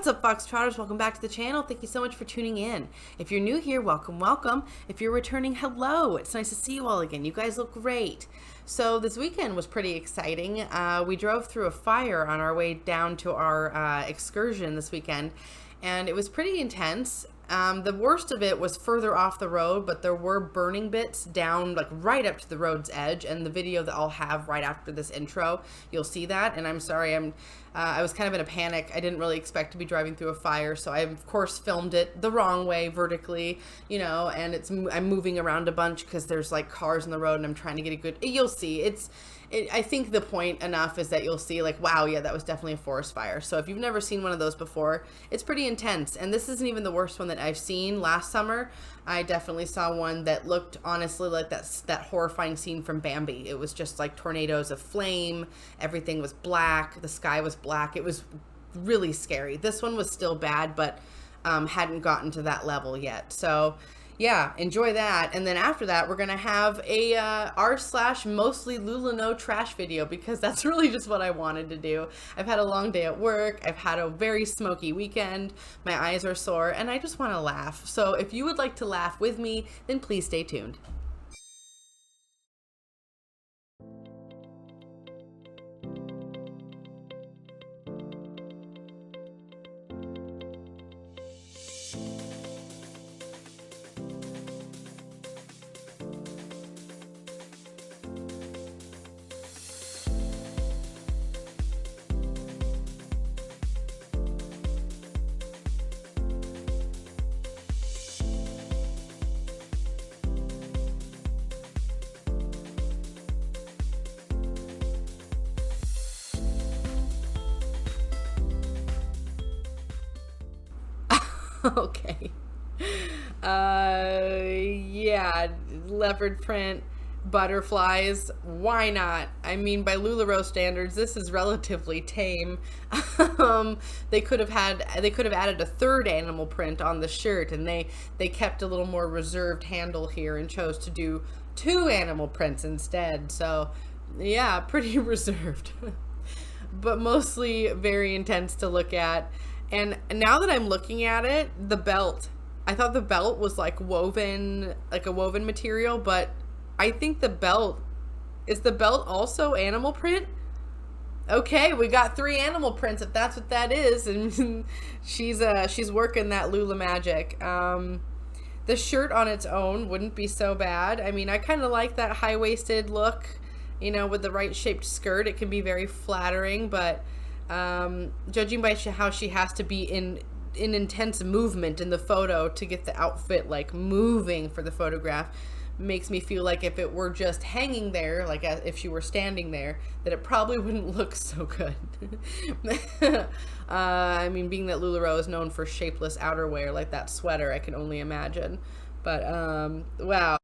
What's up, Foxtrotters? Welcome back to the channel. Thank you so much for tuning in. If you're new here, welcome, welcome. If you're returning, hello. It's nice to see you all again. You guys look great. So this weekend was pretty exciting. We drove through a fire on our way down to our excursion this weekend, and it was pretty intense. The worst of it was further off the road, but there were burning bits down like right up to the road's edge, and the video that I'll have right after this intro, you'll see that. And I'm sorry, I was kind of in a panic. I didn't really expect to be driving through a fire, so I of course filmed it the wrong way, vertically, you know, and I'm moving around a bunch because there's like cars on the road and I'm trying to get a good, you'll see. I think the point enough is that you'll see like, wow, yeah, that was definitely a forest fire. So if you've never seen one of those before, it's pretty intense. And this isn't even the worst one that I've seen. Last summer, I definitely saw one that looked honestly like that horrifying scene from Bambi. It was just like tornadoes of flame. Everything was black. The sky was black. It was really scary. This one was still bad, but hadn't gotten to that level yet. So yeah, enjoy that. And then after that, we're going to have a r/mostly LuLaNoe trash video, because that's really just what I wanted to do. I've had a long day at work. I've had a very smoky weekend. My eyes are sore and I just want to laugh. So if you would like to laugh with me, then please stay tuned. Okay. Yeah, leopard print, butterflies, why not? I mean, by LuLaRoe standards, this is relatively tame. They could have added a third animal print on the shirt, and they kept a little more reserved handle here and chose to do 2 animal prints instead. So yeah, pretty reserved. But mostly very intense to look at. And now that I'm looking at it, the belt, I thought the belt was like woven, like a woven material, but I think is the belt also animal print? Okay, we got 3 animal prints, if that's what that is. And she's working that Lula magic. The shirt on its own wouldn't be so bad. I mean, I kind of like that high-waisted look, you know, with the right shaped skirt. It can be very flattering, but judging by how she has to be in intense movement in the photo to get the outfit like moving for the photograph, makes me feel like if it were just hanging there, like if she were standing there, that it probably wouldn't look so good. I mean, being that LuLaRoe is known for shapeless outerwear like that sweater, I can only imagine. But wow.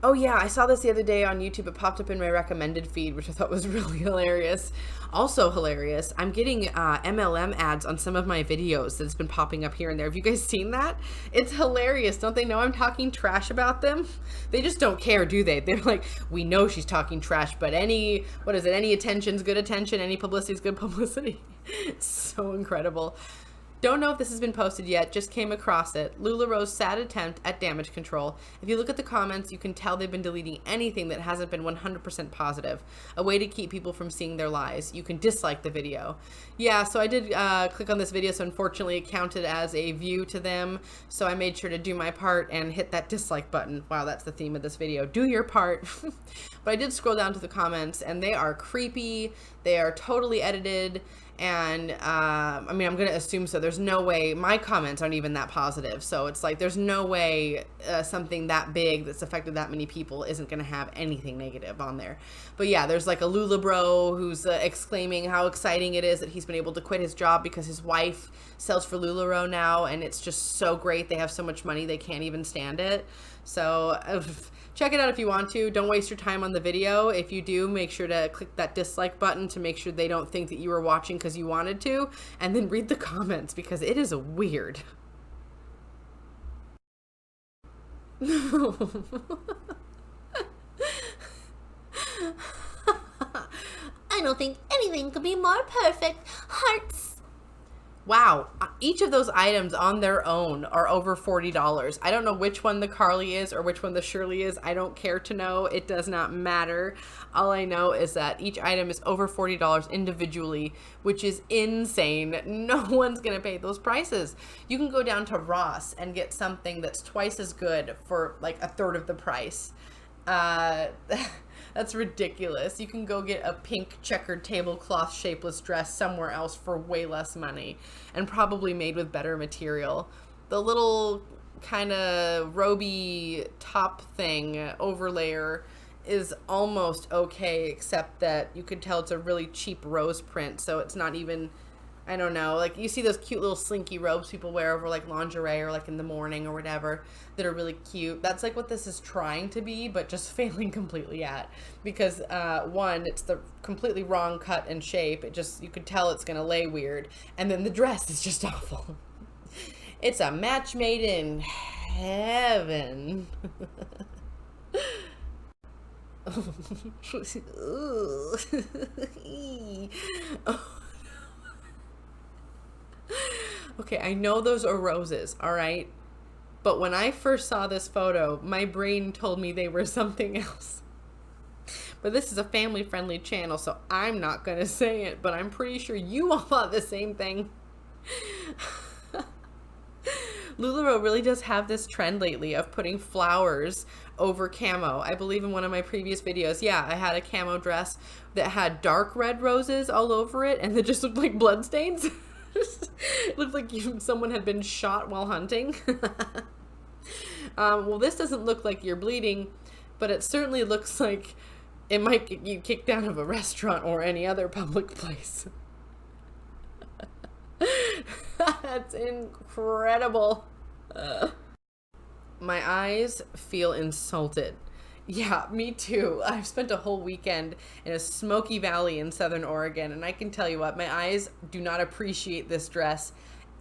Oh yeah, I saw this the other day on YouTube. It popped up in my recommended feed, which I thought was really hilarious. Also hilarious, I'm getting MLM ads on some of my videos that's been popping up here and there. Have you guys seen that? It's hilarious. Don't they know I'm talking trash about them? They just don't care, do they? They're like, we know she's talking trash, but any attention's good attention, any publicity's good publicity. It's so incredible. Don't know if this has been posted yet, just came across it. LuLaRoe's sad attempt at damage control. If you look at the comments, you can tell they've been deleting anything that hasn't been 100% positive. A way to keep people from seeing their lies. You can dislike the video. Yeah, so I did click on this video, so unfortunately it counted as a view to them. So I made sure to do my part and hit that dislike button. Wow, that's the theme of this video. Do your part. But I did scroll down to the comments, and they are creepy. They are totally edited. And I mean, I'm going to assume so. There's no way, my comments aren't even that positive. So it's like, there's no way something that big that's affected that many people isn't going to have anything negative on there. But yeah, there's like a LulaBro who's exclaiming how exciting it is that he's been able to quit his job because his wife sells for LulaRoe now. And it's just so great. They have so much money, they can't even stand it. So check it out if you want to. Don't waste your time on the video. If you do, make sure to click that dislike button to make sure they don't think that you were watching because you wanted to, and then read the comments because it is weird. I don't think anything could be more perfect. Hearts. Wow, each of those items on their own are over $40. I don't know which one the Carly is or which one the Shirley is. I don't care to know. It does not matter. All I know is that each item is over $40 individually, which is insane. No one's going to pay those prices. You can go down to Ross and get something that's twice as good for like a third of the price. That's ridiculous. You can go get a pink checkered tablecloth shapeless dress somewhere else for way less money and probably made with better material. The little kind of roby top thing, overlayer, is almost okay, except that you could tell it's a really cheap rose print, so it's not even, I don't know, like you see those cute little slinky robes people wear over like lingerie or like in the morning or whatever that are really cute. That's like what this is trying to be, but just failing completely at, because one, it's the completely wrong cut and shape. It just, you could tell it's gonna lay weird, and then the dress is just awful. It's a match made in heaven. Okay, I know those are roses, all right? But when I first saw this photo, my brain told me they were something else. But this is a family-friendly channel, so I'm not going to say it, but I'm pretty sure you all thought the same thing. LuLaRoe really does have this trend lately of putting flowers over camo. I believe in one of my previous videos, yeah, I had a camo dress that had dark red roses all over it, and it just looked like bloodstains. It looked like someone had been shot while hunting. Well, this doesn't look like you're bleeding, but it certainly looks like it might get you kicked out of a restaurant or any other public place. That's incredible. My eyes feel insulted. Yeah, me too. I've spent a whole weekend in a smoky valley in Southern Oregon, and I can tell you what, my eyes do not appreciate this dress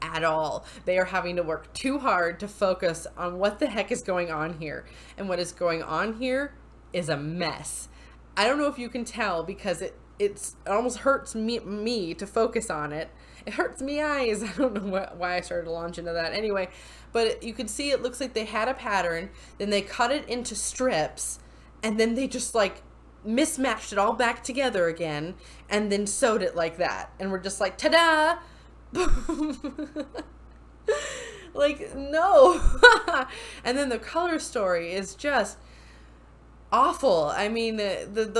at all. They are having to work too hard to focus on what the heck is going on here. And what is going on here is a mess. I don't know if you can tell, because it almost hurts me to focus on it. It hurts me eyes. I don't know why I started to launch into that. Anyway, but you can see it looks like they had a pattern, then they cut it into strips, and then they just like mismatched it all back together again, and then sewed it like that. And we're just like, ta-da! Like, no. And then the color story is just awful. I mean,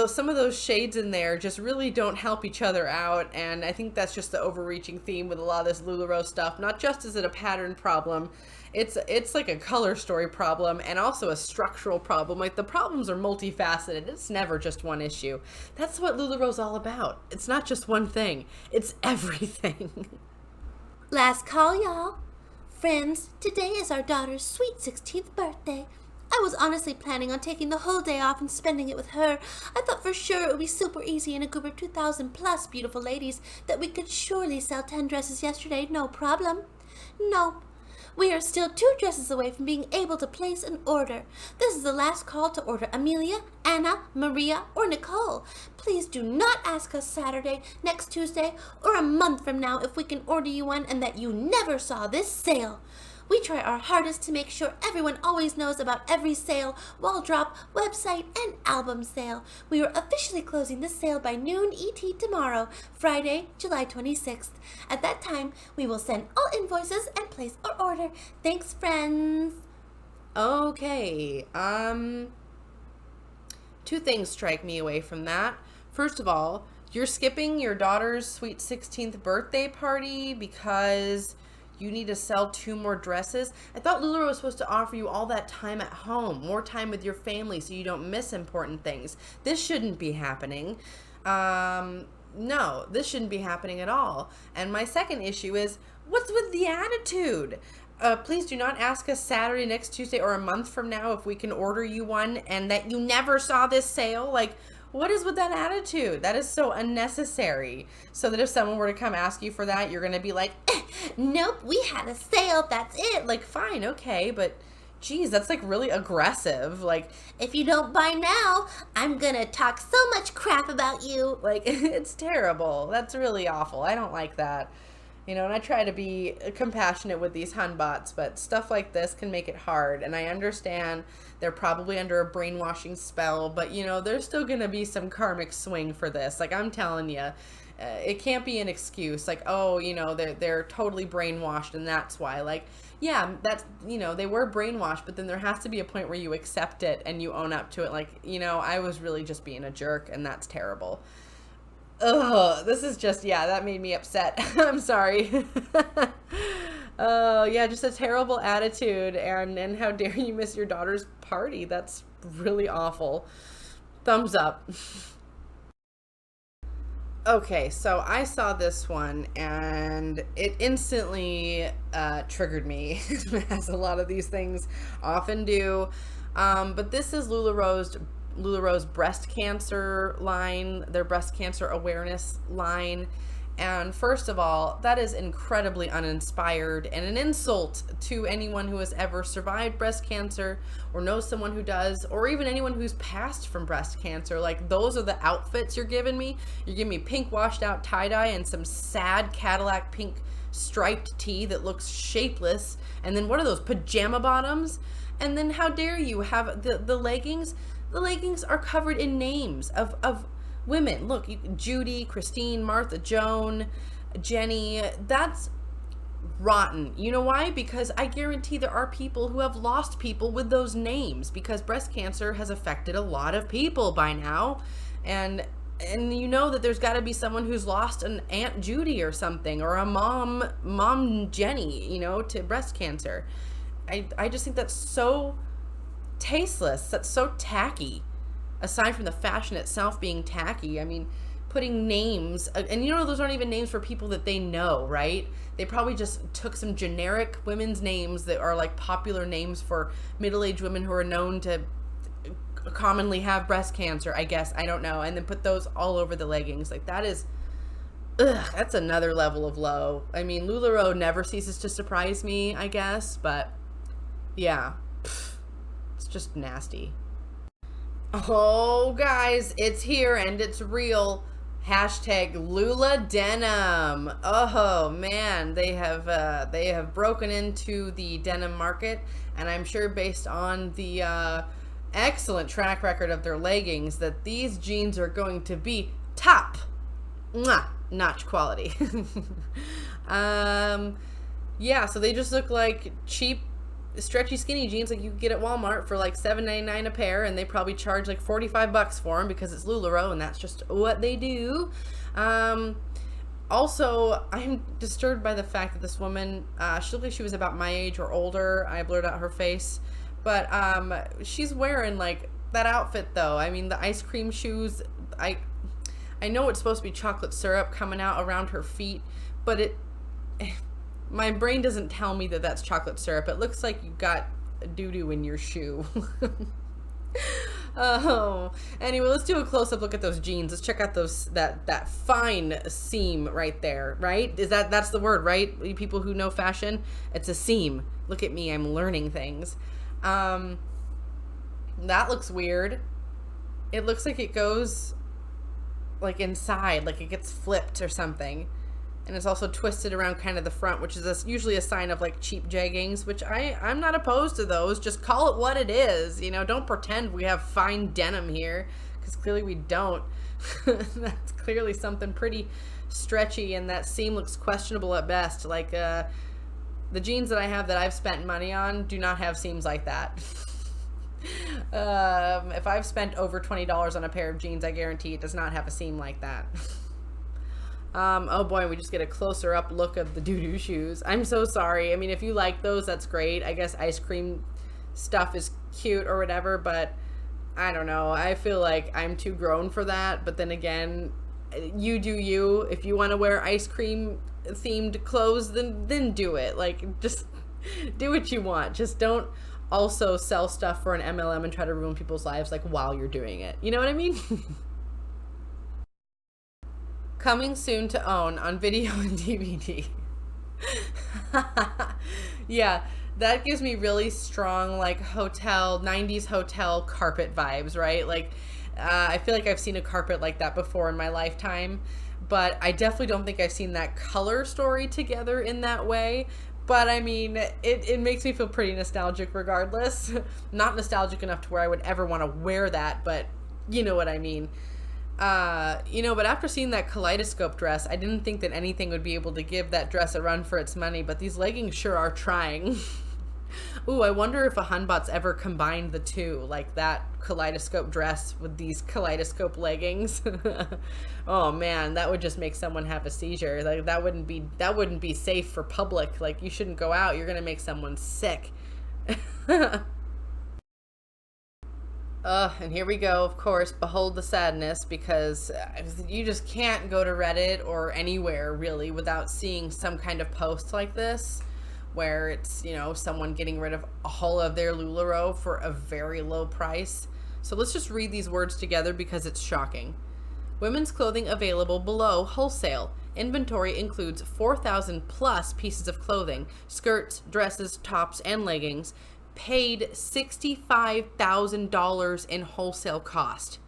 some of those shades in there just really don't help each other out, and I think that's just the overreaching theme with a lot of this LuLaRoe stuff. Not just is it a pattern problem, it's like a color story problem, and also a structural problem. Like, the problems are multifaceted. It's never just one issue. That's what LuLaRoe's all about. It's not just one thing. It's everything. Last call, y'all. Friends, today is our daughter's sweet 16th birthday. I was honestly planning on taking the whole day off and spending it with her. I thought for sure it would be super easy in a group of 2,000 plus beautiful ladies that we could surely sell 10 dresses yesterday, no problem. No. We are still 2 dresses away from being able to place an order. This is the last call to order Amelia, Anna, Maria, or Nicole. Please do not ask us Saturday, next Tuesday, or a month from now if we can order you one and that you never saw this sale. We try our hardest to make sure everyone always knows about every sale, wall drop, website, and album sale. We are officially closing the sale by noon ET tomorrow, Friday, July 26th. At that time, we will send all invoices and place our order. Thanks, friends. Okay, 2 things strike me away from that. First of all, you're skipping your daughter's sweet 16th birthday party because you need to sell 2 more dresses. I thought LuLaRoe was supposed to offer you all that time at home, more time with your family so you don't miss important things. This shouldn't be happening. No, this shouldn't be happening at all. And my second issue is, what's with the attitude? Please do not ask us Saturday, next Tuesday, or a month from now if we can order you one and that you never saw this sale. Like, what is with that attitude? That is so unnecessary. So that if someone were to come ask you for that, you're going to be like, nope, we had a sale, that's it. Like, fine, okay, but geez, that's like really aggressive. Like, if you don't buy now, I'm going to talk so much crap about you. Like, it's terrible. That's really awful. I don't like that. And I try to be compassionate with these hunbots, but stuff like this can make it hard. And I understand they're probably under a brainwashing spell, but there's still going to be some karmic swing for this. Like, I'm telling you, it can't be an excuse. Like, oh, they're totally brainwashed and that's why. Like, yeah, that's, they were brainwashed, but then there has to be a point where you accept it and you own up to it. Like, I was really just being a jerk and that's terrible. Ugh, this is just, yeah, that made me upset. I'm sorry. Oh, yeah, just a terrible attitude. And how dare you miss your daughter's party? That's really awful. Thumbs up. Okay, so I saw this one and it instantly triggered me, as a lot of these things often do. But this is LuLaRoe's breast cancer line, their breast cancer awareness line. And first of all, that is incredibly uninspired and an insult to anyone who has ever survived breast cancer or knows someone who does, or even anyone who's passed from breast cancer. Like, those are the outfits you're giving me. You're giving me pink washed out tie-dye and some sad Cadillac pink striped tee that looks shapeless. And then what are those, pajama bottoms? And then how dare you have the leggings? The leggings are covered in names of women. Look, Judy, Christine, Martha, Joan, Jenny. That's rotten. You know why? Because I guarantee there are people who have lost people with those names, because breast cancer has affected a lot of people by now. And that there's got to be someone who's lost an Aunt Judy or something, or a mom Jenny, to breast cancer. I just think that's so tasteless. That's so tacky. Aside from the fashion itself being tacky, I mean, putting names, and those aren't even names for people that they know, right? They probably just took some generic women's names that are like popular names for middle-aged women who are known to commonly have breast cancer, I guess. I don't know. And then put those all over the leggings. Like, that is, that's another level of low. I mean, LuLaRoe never ceases to surprise me, I guess, but yeah, it's just nasty. Oh, guys, it's here and it's real. Hashtag LuLaDenim. Oh man, they have broken into the denim market, and I'm sure, based on the excellent track record of their leggings, that these jeans are going to be top notch quality. Yeah, so they just look like cheap stretchy skinny jeans like you could get at Walmart for like $7.99 a pair, and they probably charge like $45 for them because it's LuLaRoe and that's just what they do. Also, I'm disturbed by the fact that this woman, she looked like she was about my age or older. I blurred out her face, but she's wearing like that outfit though. I mean, the ice cream shoes, I know it's supposed to be chocolate syrup coming out around her feet, but my brain doesn't tell me that that's chocolate syrup. It looks like you got doo-doo in your shoe. Oh, anyway, let's do a close-up look at those jeans. Let's check out that fine seam right there, right? That's the word, right? You people who know fashion, it's a seam. Look at me, I'm learning things. That looks weird. It looks like it goes like inside, like it gets flipped or something. And it's also twisted around kind of the front, which is usually a sign of like cheap jeggings, which I'm not opposed to those. Just call it what it is. Don't pretend we have fine denim here, because clearly we don't. That's clearly something pretty stretchy, and that seam looks questionable at best. Like the jeans that I have that I've spent money on do not have seams like that. If I've spent over $20 on a pair of jeans, I guarantee it does not have a seam like that. Oh boy, we just get a closer up look of the doo-doo shoes. I'm so sorry. I mean, if you like those, that's great. I guess ice cream stuff is cute or whatever, but I don't know. I feel like I'm too grown for that. But then again, you do you. If you want to wear ice cream themed clothes, then do it. Like, just do what you want. Just don't also sell stuff for an MLM and try to ruin people's lives like while you're doing it. You know what I mean? Coming soon to own on video and DVD. Yeah, that gives me really strong like 90s hotel carpet vibes, right? Like I feel like I've seen a carpet like that before in my lifetime. but I definitely don't think I've seen that color story together in that way. But I mean, it makes me feel pretty nostalgic regardless. Not nostalgic enough to where I would ever want to wear that, but you know what I mean. But after seeing that kaleidoscope dress, I didn't think that anything would be able to give that dress a run for its money, but these leggings sure are trying. Ooh, I wonder if a Hunbot's ever combined the two, like that kaleidoscope dress with these kaleidoscope leggings. Oh man, that would just make someone have a seizure. Like that wouldn't be safe for public. Like you shouldn't go out. You're gonna make someone sick. And here we go, of course, behold the sadness, because you just can't go to Reddit or anywhere really without seeing some kind of post like this, where it's, someone getting rid of all of their LuLaRoe for a very low price. So let's just read these words together because it's shocking. Women's clothing available below wholesale. Inventory includes 4,000 plus pieces of clothing, skirts, dresses, tops, and leggings. Paid $65,000 in wholesale cost.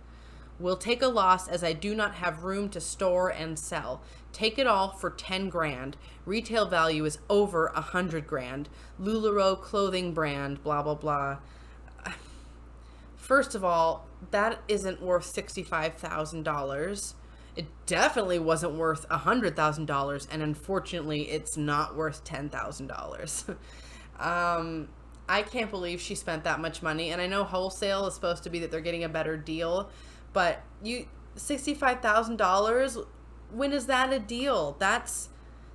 Will take a loss as I do not have room to store and sell. Take it all for 10 grand. Retail value is over 100 grand. LuLaRoe clothing brand, blah, blah, blah. First of all, that isn't worth $65,000. It definitely wasn't worth $100,000, and unfortunately, it's not worth $10,000. I can't believe she spent that much money, and I know wholesale is supposed to be that they're getting a better deal, but $65,000, when is that a deal? That's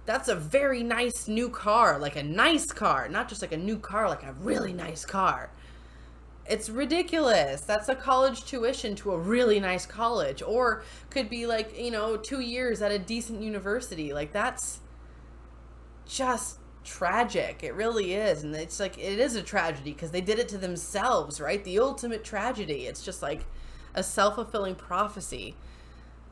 a very nice new car, like a nice car, not just like a new car, like a really nice car. It's ridiculous. That's a college tuition to a really nice college, or could be like, 2 years at a decent university. Like that's just tragic. It really is. And it's like, it is a tragedy because they did it to themselves, right? The ultimate tragedy. It's just like a self-fulfilling prophecy.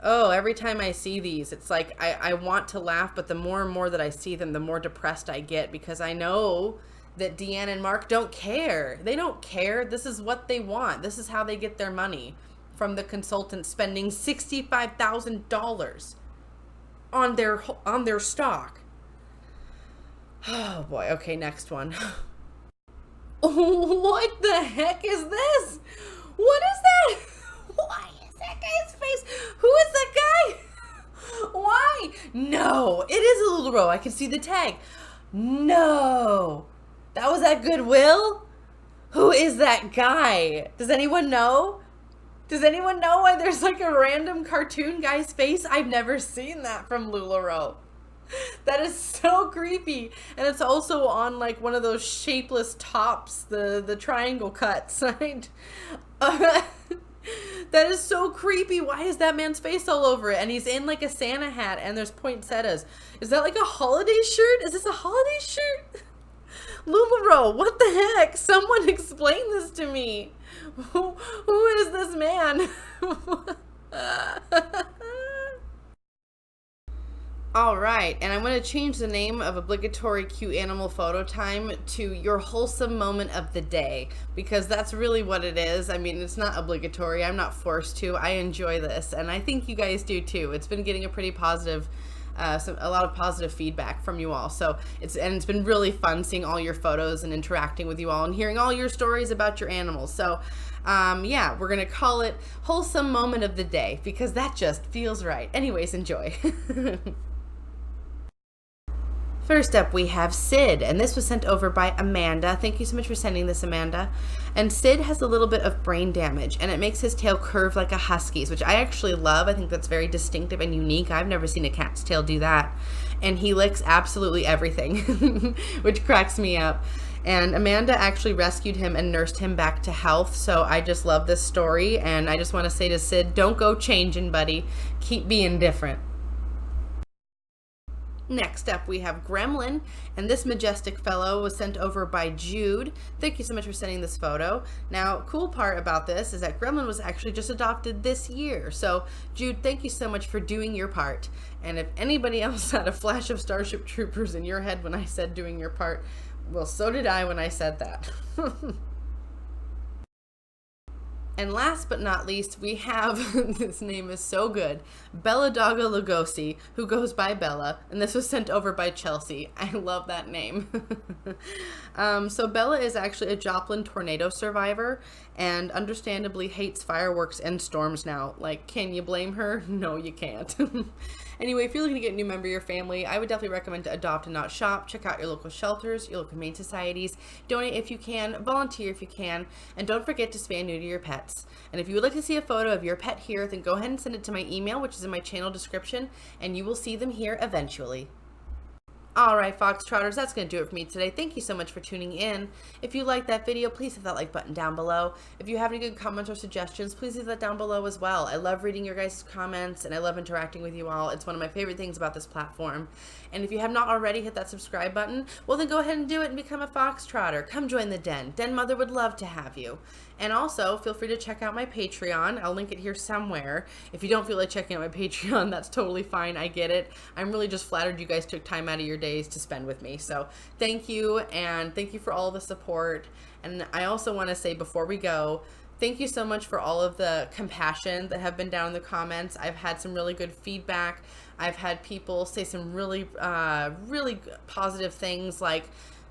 Oh, every time I see these, it's like I want to laugh, but the more and more that I see them, the more depressed I get, because I know that Deanne and Mark don't care. They don't care. This is what they want. This is how they get their money from the consultant spending $65,000 on their stock. Oh boy. Okay, next one. What the heck is this? What is that? Why is that guy's face? Who is that guy? Why? No, it is a LuLaRoe. I can see the tag. No, that was at Goodwill? Who is that guy? Does anyone know? Does anyone know why there's like a random cartoon guy's face? I've never seen that from LuLaRoe. That is so creepy. And it's also on like one of those shapeless tops, the triangle cuts, right? That is so creepy. Why is that man's face all over it? And he's in like a Santa hat and there's poinsettias. Is that like a holiday shirt? Is this a holiday shirt? LuLaRoe, what the heck? Someone explain this to me. Who is this man? All right, and I'm going to change the name of obligatory cute animal photo time to your wholesome moment of the day, because that's really what it is. I mean, it's not obligatory. I'm not forced to. I enjoy this, and I think you guys do too. It's been getting a pretty positive, a lot of positive feedback from you all. So it's been really fun seeing all your photos and interacting with you all and hearing all your stories about your animals. So yeah, we're going to call it wholesome moment of the day because that just feels right. Anyways, enjoy. First up, we have Sid, and this was sent over by Amanda. Thank you so much for sending this, Amanda. And Sid has a little bit of brain damage, and it makes his tail curve like a husky's, which I actually love. I think that's very distinctive and unique. I've never seen a cat's tail do that. And he licks absolutely everything, which cracks me up. And Amanda actually rescued him and nursed him back to health, so I just love this story, and I just want to say to Sid, don't go changing, buddy. Keep being different. Next up, we have Gremlin, and this majestic fellow was sent over by Jude. Thank you so much for sending this photo. Now, cool part about this is that Gremlin was actually just adopted this year. So, Jude, thank you so much for doing your part. And if anybody else had a flash of Starship Troopers in your head when I said doing your part, well, so did I when I said that. And last but not least, we have, this name is so good, Bella Dogga Lugosi, who goes by Bella, and this was sent over by Chelsea. I love that name. So Bella is actually a Joplin tornado survivor, and understandably hates fireworks and storms now. Like, can you blame her? No, you can't. Anyway, if you're looking to get a new member of your family, I would definitely recommend to adopt and not shop. Check out your local shelters, your local humane societies. Donate if you can, volunteer if you can, and don't forget to spay new to your pets. And if you would like to see a photo of your pet here, then go ahead and send it to my email, which is in my channel description, and you will see them here eventually. Alright, Foxtrotters, that's going to do it for me today. Thank you so much for tuning in. If you liked that video, please hit that like button down below. If you have any good comments or suggestions, please leave that down below as well. I love reading your guys' comments, and I love interacting with you all. It's one of my favorite things about this platform. And if you have not already hit that subscribe button, well then go ahead and do it and become a Foxtrotter. Come join the den. Den Mother would love to have you. And also, feel free to check out my Patreon. I'll link it here somewhere. If you don't feel like checking out my Patreon, that's totally fine. I get it. I'm really just flattered you guys took time out of your days to spend with me. So thank you, and thank you for all the support. And I also want to say before we go, thank you so much for all of the compassion that have been down in the comments. I've had some really good feedback. I've had people say some really, really positive things, like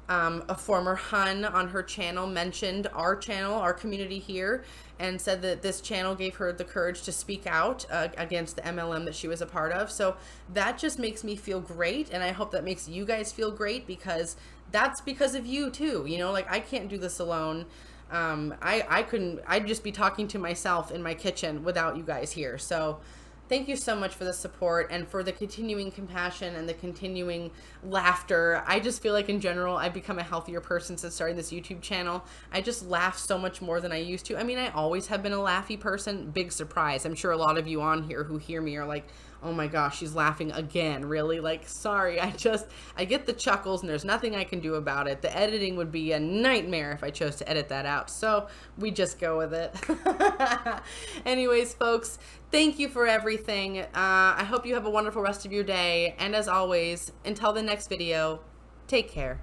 a former Hun on her channel mentioned our channel, our community here, and said that this channel gave her the courage to speak out against the MLM that she was a part of. So that just makes me feel great, and I hope that makes you guys feel great, because that's because of you too. You know, like, I can't do this alone. I'd just be talking to myself in my kitchen without you guys here. So thank you so much for the support and for the continuing compassion and the continuing laughter. I just feel like in general, I've become a healthier person since starting this YouTube channel. I just laugh so much more than I used to. I mean, I always have been a laughy person. Big surprise. I'm sure a lot of you on here who hear me are like, oh my gosh, she's laughing again. Really? Like, sorry, I get the chuckles and there's nothing I can do about it. The editing would be a nightmare if I chose to edit that out. So we just go with it. Anyways, folks, thank you for everything. I hope you have a wonderful rest of your day. And as always, until the next video, take care.